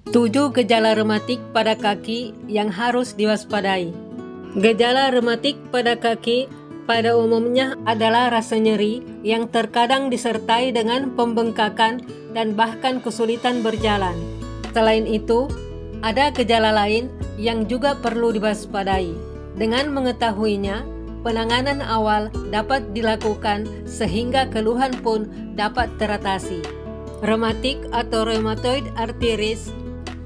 7 gejala rematik pada kaki yang harus diwaspadai. Gejala rematik pada kaki pada umumnya adalah rasa nyeri yang terkadang disertai dengan pembengkakan dan bahkan kesulitan berjalan. Selain itu, ada gejala lain yang juga perlu diwaspadai. Dengan mengetahuinya, penanganan awal dapat dilakukan sehingga keluhan pun dapat teratasi. Rematik atau rheumatoid arthritis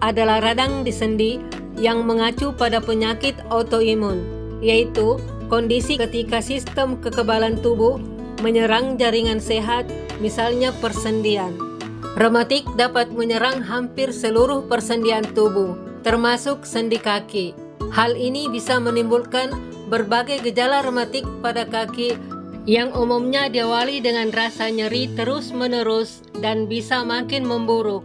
adalah radang di sendi yang mengacu pada penyakit autoimun, yaitu kondisi ketika sistem kekebalan tubuh menyerang jaringan sehat, misalnya persendian. Rematik dapat menyerang hampir seluruh persendian tubuh, termasuk sendi kaki. Hal ini bisa menimbulkan berbagai gejala rematik pada kaki yang umumnya diawali dengan rasa nyeri terus-menerus dan bisa makin memburuk.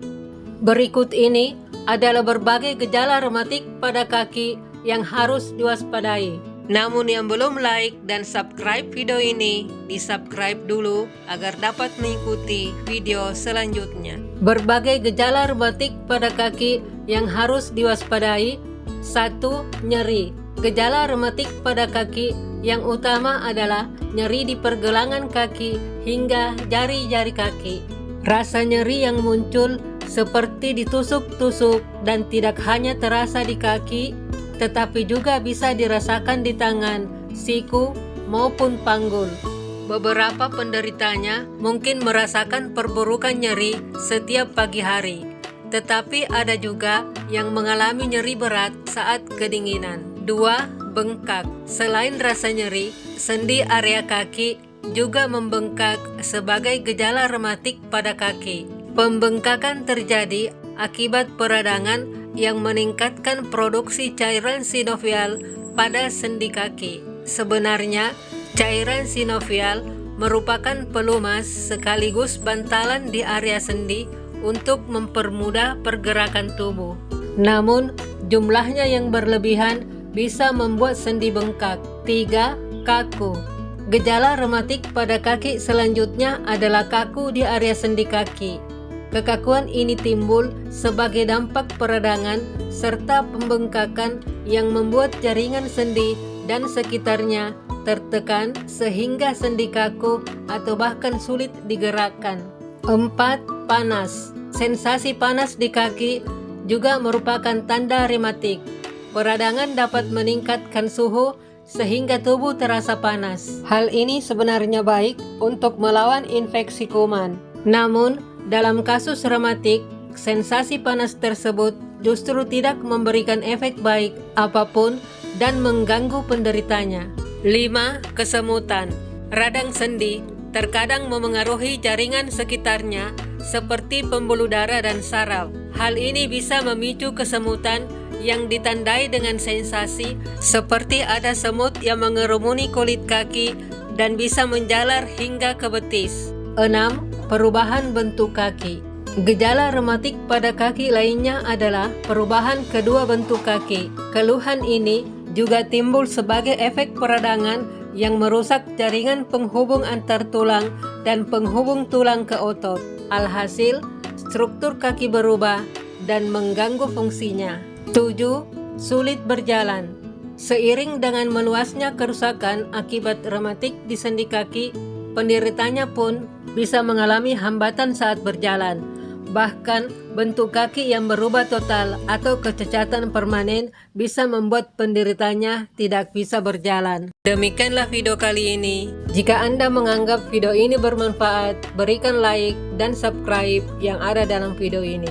Berikut ini adalah berbagai gejala rematik pada kaki yang harus diwaspadai. Namun yang belum like dan subscribe video ini, di-subscribe dulu agar dapat mengikuti video selanjutnya. Berbagai gejala rematik pada kaki yang harus diwaspadai. 1. Nyeri. Gejala rematik pada kaki yang utama adalah nyeri di pergelangan kaki hingga jari-jari kaki. Rasa nyeri yang muncul seperti ditusuk-tusuk dan tidak hanya terasa di kaki, tetapi juga bisa dirasakan di tangan, siku, maupun panggul. Beberapa penderitanya mungkin merasakan perburukan nyeri setiap pagi hari, tetapi ada juga yang mengalami nyeri berat saat kedinginan. 2. Bengkak. Selain rasa nyeri, sendi area kaki juga membengkak sebagai gejala rematik pada kaki. Pembengkakan terjadi akibat peradangan yang meningkatkan produksi cairan sinovial pada sendi kaki. Sebenarnya, cairan sinovial merupakan pelumas sekaligus bantalan di area sendi untuk mempermudah pergerakan tubuh. Namun, jumlahnya yang berlebihan bisa membuat sendi bengkak. 3. Kaku. Gejala rematik pada kaki selanjutnya adalah kaku di area sendi kaki. Kekakuan ini timbul sebagai dampak peradangan serta pembengkakan yang membuat jaringan sendi dan sekitarnya tertekan sehingga sendi kaku atau bahkan sulit digerakkan. 4. Panas. Sensasi panas di kaki juga merupakan tanda rematik. Peradangan dapat meningkatkan suhu sehingga tubuh terasa panas. Hal ini sebenarnya baik untuk melawan infeksi kuman. Namun, dalam kasus rematik, sensasi panas tersebut justru tidak memberikan efek baik apapun dan mengganggu penderitanya. 5. Kesemutan. Radang sendi terkadang memengaruhi jaringan sekitarnya seperti pembuluh darah dan saraf. Hal ini bisa memicu kesemutan yang ditandai dengan sensasi seperti ada semut yang mengerumuni kulit kaki dan bisa menjalar hingga ke betis. 6. Perubahan bentuk kaki. Gejala rematik pada kaki lainnya adalah perubahan kedua bentuk kaki. Keluhan ini juga timbul sebagai efek peradangan yang merusak jaringan penghubung antar tulang dan penghubung tulang ke otot. Alhasil, struktur kaki berubah dan mengganggu fungsinya. 7. Sulit berjalan. Seiring dengan meluasnya kerusakan akibat rematik di sendi kaki, penderitanya pun bisa mengalami hambatan saat berjalan. Bahkan, bentuk kaki yang berubah total atau kecacatan permanen bisa membuat penderitanya tidak bisa berjalan. Demikianlah video kali ini. Jika Anda menganggap video ini bermanfaat, berikan like dan subscribe yang ada dalam video ini.